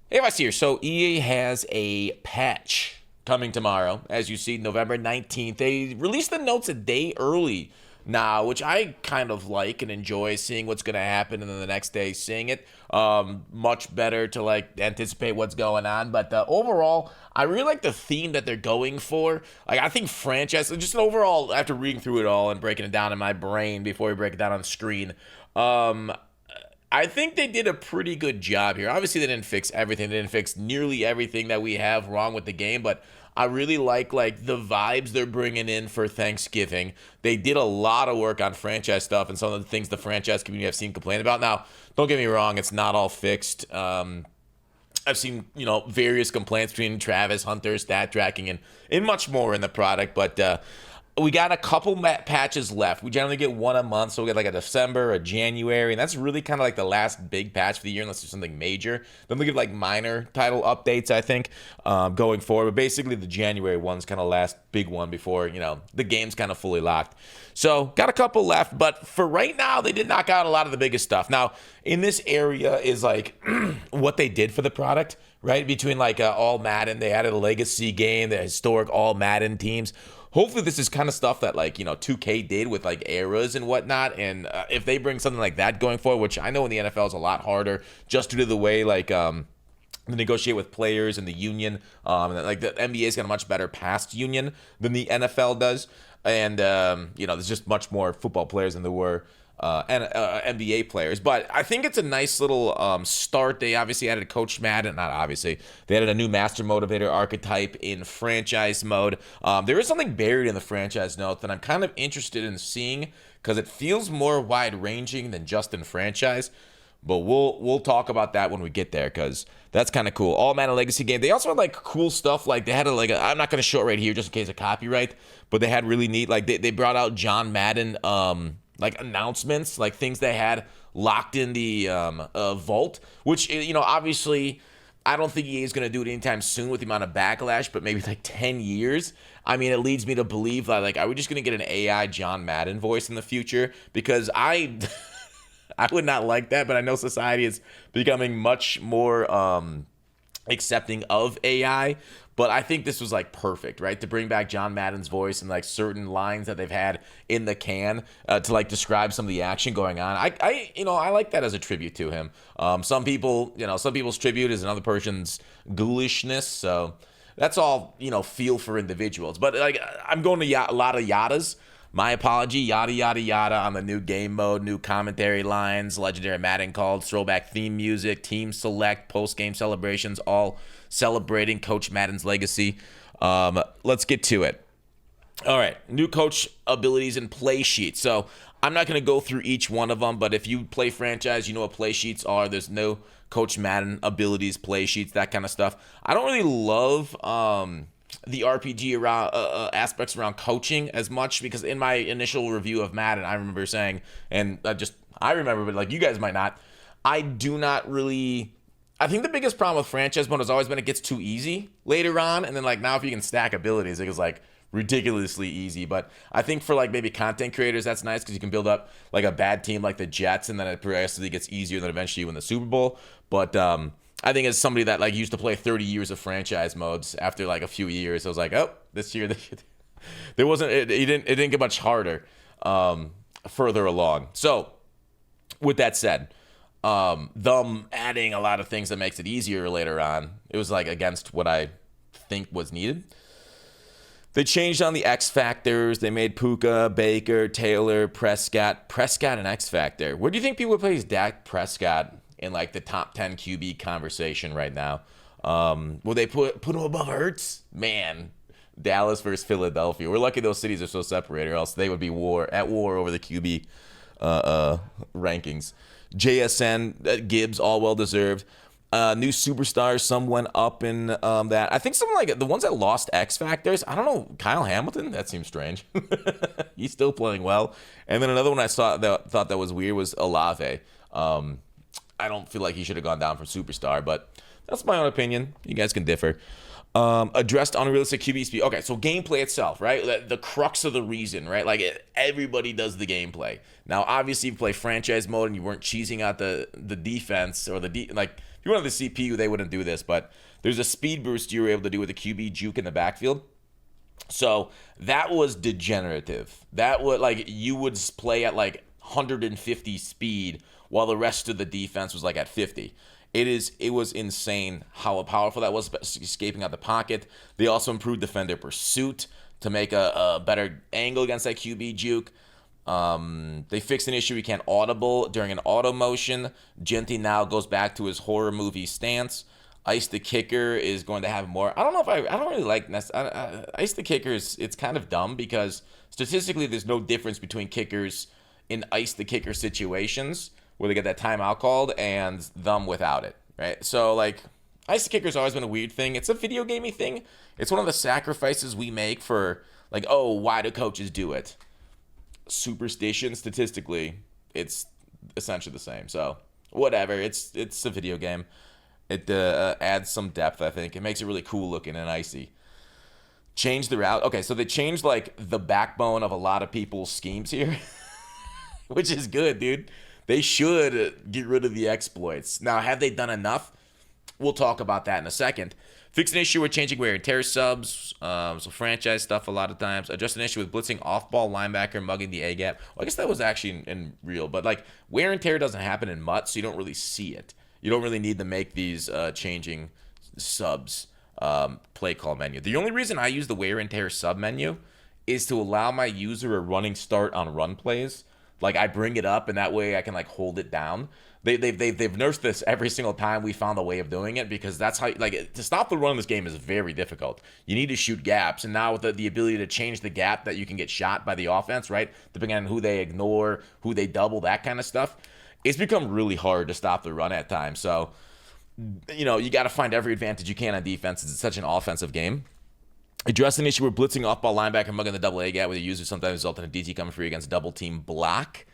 Hey, Vice here. So EA has a patch coming tomorrow. As you see, November 19th. They released the notes a day early now, which I kind of like and enjoy seeing what's going to happen and then the next day seeing it. Much better to like anticipate what's going on. But overall, I really like the theme that they're going for. Like, I think franchise, just overall, after reading through it all and breaking it down in my brain before we break it down on screen, I think they did a pretty good job here. Obviously, they didn't fix everything. They didn't fix nearly everything that we have wrong with the game, but I really like the vibes they're bringing in for Thanksgiving. They did a lot of work on franchise stuff and some of the things the franchise community have seen complain about. Now, don't get me wrong, it's not all fixed. I've seen, various complaints between Travis, Hunter, stat tracking, and much more in the product, but we got a couple patches left. We generally get one a month, so we get like a December, a January, and that's really kind of like the last big patch for the year, unless there's something major. Then we get like minor title updates, I think, going forward. But basically, the January one's kind of last big one before the game's kind of fully locked. So got a couple left, but for right now, they did knock out a lot of the biggest stuff. Now, in this area is like what they did for the product, right? Between like All-Madden, they added a legacy game, the historic All-Madden teams. Hopefully this is kind of stuff that 2K did with like eras and whatnot, and if they bring something like that going forward, which I know in the NFL is a lot harder just due to the way they negotiate with players and the union, like the NBA's got a much better past union than the NFL does, and there's just much more football players than there were NBA players. But I think it's a nice little start. They obviously added Coach Madden. Not obviously. They added a new Master Motivator archetype in franchise mode. There is something buried in the franchise note that I'm kind of interested in seeing because it feels more wide-ranging than just in franchise. But we'll talk about that when we get there because that's kind of cool. All-Madden Legacy game. They also had like cool stuff. Like they had I'm not going to show it right here just in case of copyright. But they had really neat, like they brought out John Madden like announcements, like things they had locked in the vault, which, obviously I don't think EA is going to do it anytime soon with the amount of backlash, but maybe like 10 years. I mean, it leads me to believe that, are we just going to get an AI John Madden voice in the future? Because I would not like that, but I know society is becoming much more accepting of AI. But I think this was like perfect, right? To bring back John Madden's voice and like certain lines that they've had in the can to like describe some of the action going on. I like that as a tribute to him. Some people's tribute is another person's ghoulishness. So that's all, feel for individuals. But like I'm going to a lot of yadas. My apology, yada, yada, yada on the new game mode, new commentary lines, legendary Madden calls, throwback theme music, team select, post-game celebrations, all celebrating Coach Madden's legacy. Let's get to it. All right, new coach abilities and play sheets. So I'm not going to go through each one of them, but if you play franchise, you know what play sheets are. There's no Coach Madden abilities, play sheets, that kind of stuff. I don't really love the RPG around aspects around coaching as much because in my initial review of Madden, I remember saying, and I remember, but like you guys might not, I do not really. I think the biggest problem with franchise mode has always been it gets too easy later on, and then like now if you can stack abilities, it gets like ridiculously easy. But I think for like maybe content creators, that's nice because you can build up like a bad team like the Jets, and then it progressively gets easier, and then eventually you win the Super Bowl. But I think as somebody that like used to play 30 years of franchise modes, after like a few years, I was like, oh, this year there wasn't it didn't get much harder further along. So with that said, them adding a lot of things that makes it easier later on, it was like against what I think was needed. They changed on the X factors. They made Puka, Baker, Taylor, Prescott, and X factor. Where do you think people would place Dak Prescott in like the top 10 QB conversation right now? Will they put him above Hurts? Man, Dallas versus Philadelphia. We're lucky those cities are so separated, or else they would be at war over the QB rankings. JSN, Gibbs, all well deserved. New superstars, some went up in that. I think some like the ones that lost X factors. I don't know, Kyle Hamilton. That seems strange. He's still playing well. And then another one I thought that was weird was Olave. I don't feel like he should have gone down from superstar, but that's my own opinion. You guys can differ. Addressed unrealistic QB speed. Okay, so gameplay itself, right? The crux of the reason, right? Like everybody does the gameplay. Now, obviously, if you play franchise mode and you weren't cheesing out the defense or like If you wanted the CPU, they wouldn't do this, but there's a speed boost you were able to do with the QB juke in the backfield. So that was degenerative. That would, like, you would play at like 150 speed while the rest of the defense was like at 50. It was insane how powerful that was, escaping out the pocket. They also improved defender pursuit to make a better angle against that QB juke. They fixed an issue he can't audible during an auto motion. Genty now goes back to his horror movie stance. Ice the Kicker is going to have more. I don't know if I don't really like Ice the Kicker. It's kind of dumb because statistically there's no difference between kickers in Ice the Kicker situations where they get that timeout called and them without it, right? So, like, Ice the Kicker's always been a weird thing. It's a video gamey thing. It's one of the sacrifices we make for, like, oh, why do coaches do it? Superstition, statistically, it's essentially the same. So, whatever. It's a video game. It adds some depth, I think. It makes it really cool looking and icy. Change the route. Okay, so they changed, like, the backbone of a lot of people's schemes here, which is good, dude. They should get rid of the exploits. Now, have they done enough? We'll talk about that in a second. Fix an issue with changing wear and tear subs. So franchise stuff a lot of times. Address an issue with blitzing off-ball linebacker mugging the A-gap. Well, I guess that was actually in real. But, like, wear and tear doesn't happen in MUT, so you don't really see it. You don't really need to make these changing subs play call menu. The only reason I use the wear and tear sub menu is to allow my user a running start on run plays. Like, I bring it up, and that way I can, like, hold it down. They've nursed this every single time we found a way of doing it, because that's how, like, to stop the run in this game is very difficult. You need to shoot gaps, and now with the ability to change the gap that you can get shot by the offense, right, depending on who they ignore, who they double, that kind of stuff, it's become really hard to stop the run at times. So, you know, you got to find every advantage you can on defense. It's such an offensive game. Address an issue with blitzing off-ball linebacker mugging the double A gap with a user sometimes result in a DT coming free against double team block.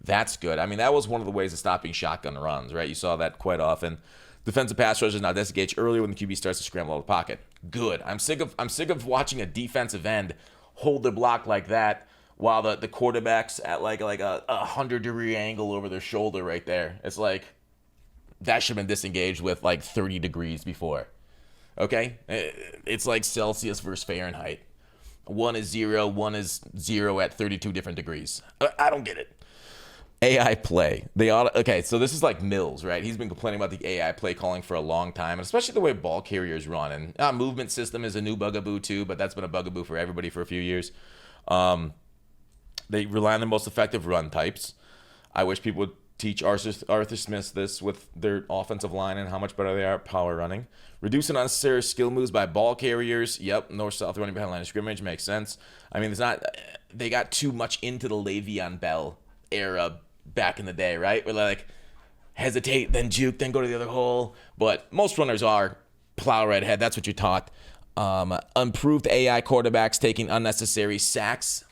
That's good. I mean, that was one of the ways of stopping shotgun runs, right? You saw that quite often. Defensive pass rushers now disengage earlier when the QB starts to scramble out of the pocket. Good. I'm sick of watching a defensive end hold their block like that while the quarterback's at like a 100-degree angle over their shoulder right there. It's like that should have been disengaged with like 30 degrees before. Okay? It's like Celsius versus Fahrenheit. One is 0, one is 0 at 32 different degrees. I don't get it. AI play. Okay, so this is like Mills, right? He's been complaining about the AI play calling for a long time, and especially the way ball carriers run. And movement system is a new bugaboo too, but that's been a bugaboo for everybody for a few years. They rely on the most effective run types. I wish people would teach Arthur Smith this with their offensive line and how much better they are at power running. Reducing unnecessary skill moves by ball carriers. Yep, north-south running behind line of scrimmage makes sense. I mean, they got too much into the Le'Veon Bell era back in the day, right? Where like hesitate, then juke, then go to the other hole. But most runners are plow right ahead. That's what you're taught. Improved AI quarterbacks taking unnecessary sacks.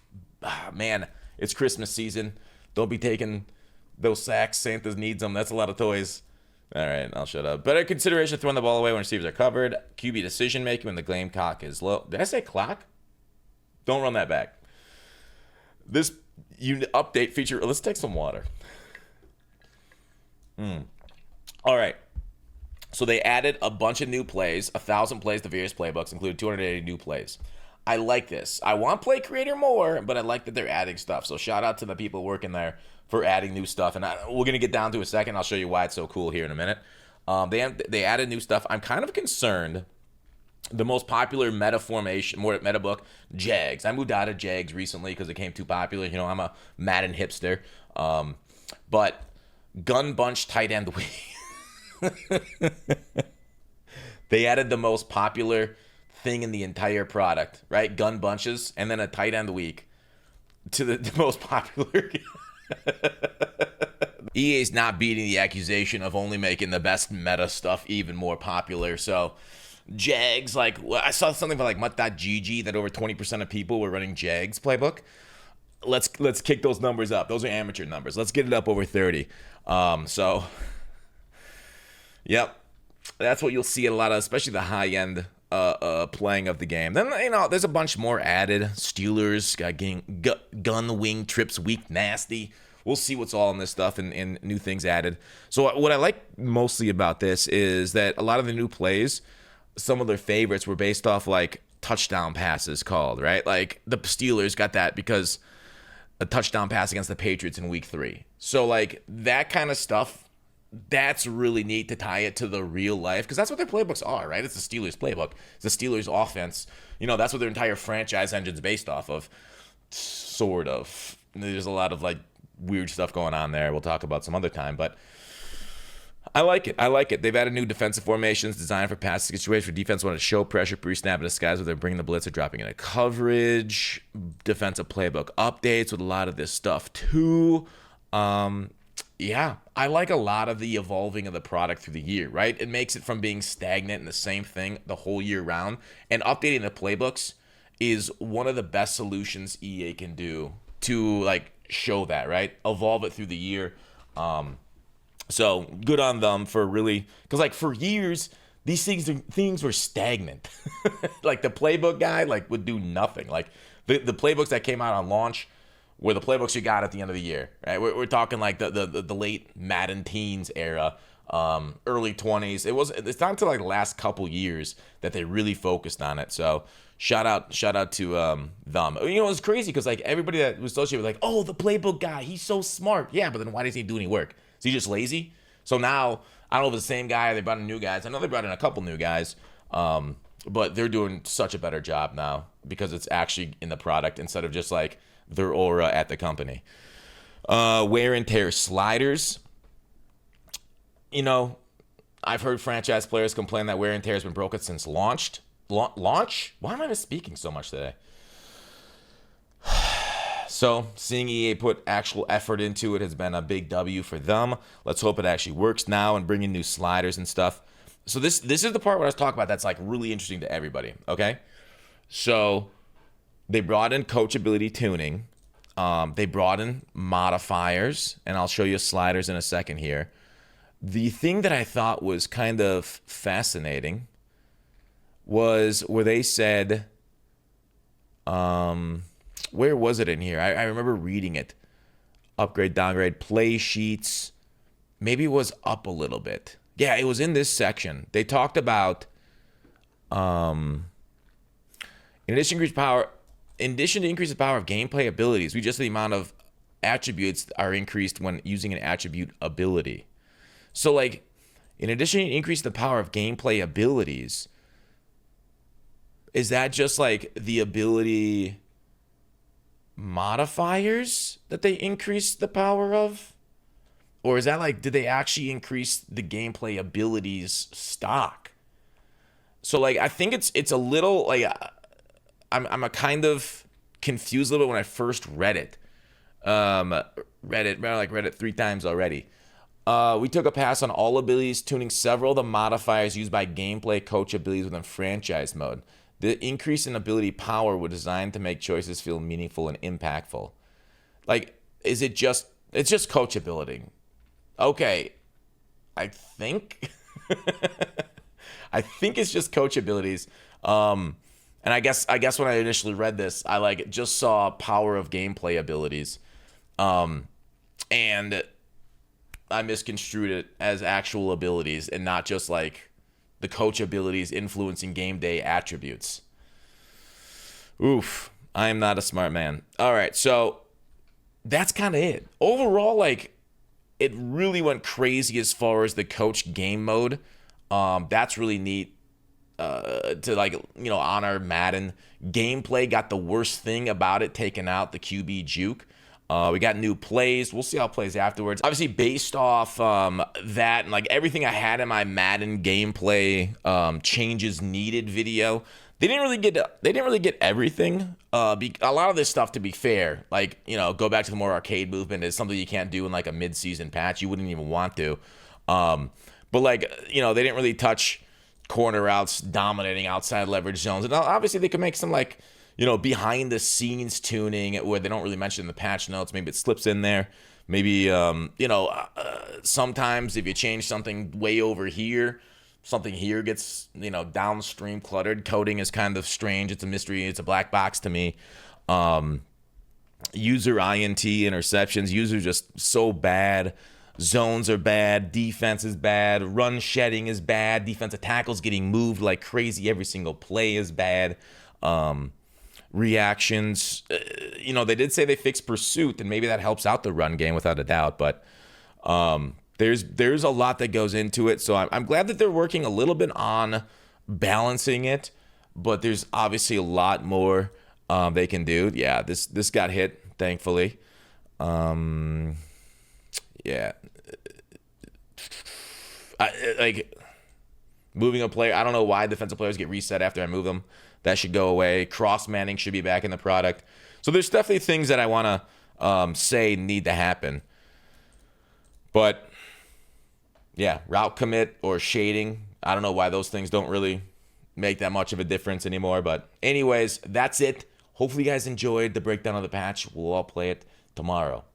Man, it's Christmas season. Don't be taking those sacks. Santa's needs them. That's a lot of toys. All right, I'll shut up. Better consideration throwing the ball away when receivers are covered. QB decision making when the game clock is low. Did I say clock? Don't run that back. This update feature. Let's take some water. All right. So they added a bunch of new plays, 1,000 plays to various playbooks, including 280 new plays. I like this. I want Play Creator more, but I like that they're adding stuff. So shout out to the people working there for adding new stuff. And we're going to get down to a second. I'll show you why it's so cool here in a minute. They added new stuff. I'm kind of concerned. The most popular meta formation, more meta book, Jags. I moved out of Jags recently because it became too popular. You know, I'm a Madden hipster. But gun bunch tight end week. They added the most popular thing in the entire product, right? Gun bunches and then a tight end week to the most popular. EA's not beating the accusation of only making the best meta stuff even more popular. So Jags, like, I saw something about like MUT.GG that over 20% of people were running Jags playbook. Let's kick those numbers up. Those are amateur numbers. Let's get it up over 30. So, yep, that's what you'll see a lot of, especially the high end playing of the game. Then, you know, there's a bunch more added. Steelers got gun wing trips weak nasty. we'll see what's all in this stuff and new things added. So what I like mostly about this is that a lot of the new plays, some of their favorites were based off like touchdown passes called, right? Like the Steelers got that because a touchdown pass against the Patriots in week 3. So like that kind of stuff, that's really neat to tie it to the real life, because that's what their playbooks are, right? It's the Steelers playbook. It's the Steelers offense. That's what their entire franchise engine's based off of, sort of. There's a lot of like weird stuff going on there. We'll talk about some other time, but I like it. They've added new defensive formations designed for passing situations where defense want to show pressure pre-snap and disguise where they're bringing the blitz or dropping into coverage. Defensive playbook updates with a lot of this stuff too. Yeah, I like a lot of the evolving of the product through the year, right? It makes it from being stagnant and the same thing the whole year round. And updating the playbooks is one of the best solutions EA can do to like show that, right? Evolve it through the year. So good on them for really, because like for years, these things were stagnant. Like the playbook guy like would do nothing. Like the playbooks that came out on launch were the playbooks you got at the end of the year, right? We're talking like the late Madden teens era, early 20s. It's not until like the last couple years that they really focused on it. So shout out to them. It's crazy because like everybody that was associated with like, oh, the playbook guy, he's so smart. Yeah, but then why doesn't he do any work? Is he just lazy? So now I don't know if it's the same guy. They brought in new guys. I know they brought in a couple new guys, but they're doing such a better job now because it's actually in the product instead of just like their aura at the company. Wear and tear sliders. I've heard franchise players complain that wear and tear has been broken since launch? Why am I misspeaking so much today? So seeing EA put actual effort into it has been a big W for them. Let's hope it actually works now and bring in new sliders and stuff. So this is the part where I was talking about that's like really interesting to everybody, okay? So they brought in coachability tuning. They brought in modifiers, and I'll show you sliders in a second here. The thing that I thought was kind of fascinating was where they said, where was it in here? I remember reading it. Upgrade, downgrade, play sheets. Maybe it was up a little bit. Yeah, it was in this section. They talked about, in addition to increase the power of gameplay abilities, we just the amount of attributes are increased when using an attribute ability. So like, in addition to increase the power of gameplay abilities, is that just like the ability modifiers that they increase the power of? Or is that like, did they actually increase the gameplay abilities stock? So like, I think it's a little like, I'm a kind of confused a little bit when I first read it. Read it 3 times already. We took a pass on all abilities, tuning several of the modifiers used by gameplay coach abilities within franchise mode. The increase in ability power was designed to make choices feel meaningful and impactful. Like, it's just coach ability. Okay, I think it's just coach abilities. And I guess when I initially read this, I like just saw power of gameplay abilities. And I misconstrued it as actual abilities and not just like the coach abilities influencing game day attributes. Oof, I am not a smart man. All right, so that's kind of it. Overall, like, it really went crazy as far as the coach game mode. That's really neat to, like, honor Madden. Gameplay got the worst thing about it taken out, the QB juke. We got new plays. We'll see how it plays afterwards. Obviously, based off that and like everything I had in my Madden gameplay changes needed video, they didn't really get everything. A lot of this stuff, to be fair, like go back to the more arcade movement, is something you can't do in like a mid-season patch. You wouldn't even want to. But like they didn't really touch corner routes, dominating outside leverage zones, and obviously they could make some like behind the scenes tuning where they don't really mention in the patch notes. Maybe it slips in there. Maybe, sometimes if you change something way over here, something here gets, downstream cluttered. Coding is kind of strange. It's a mystery. It's a black box to me. user INT interceptions. User just so bad. Zones are bad. Defense is bad. Run shedding is bad. Defensive tackles getting moved like crazy. Every single play is bad. Reactions. They did say they fixed pursuit, and maybe that helps out the run game without a doubt. But there's a lot that goes into it. So I'm glad that they're working a little bit on balancing it. But there's obviously a lot more they can do. Yeah, this got hit, thankfully. Yeah. Moving a player. I don't know why defensive players get reset after I move them. That should go away. Cross-manning should be back in the product. So there's definitely things that I want to say need to happen. But, yeah, route commit or shading. I don't know why those things don't really make that much of a difference anymore. But anyways, that's it. Hopefully you guys enjoyed the breakdown of the patch. We'll all play it tomorrow.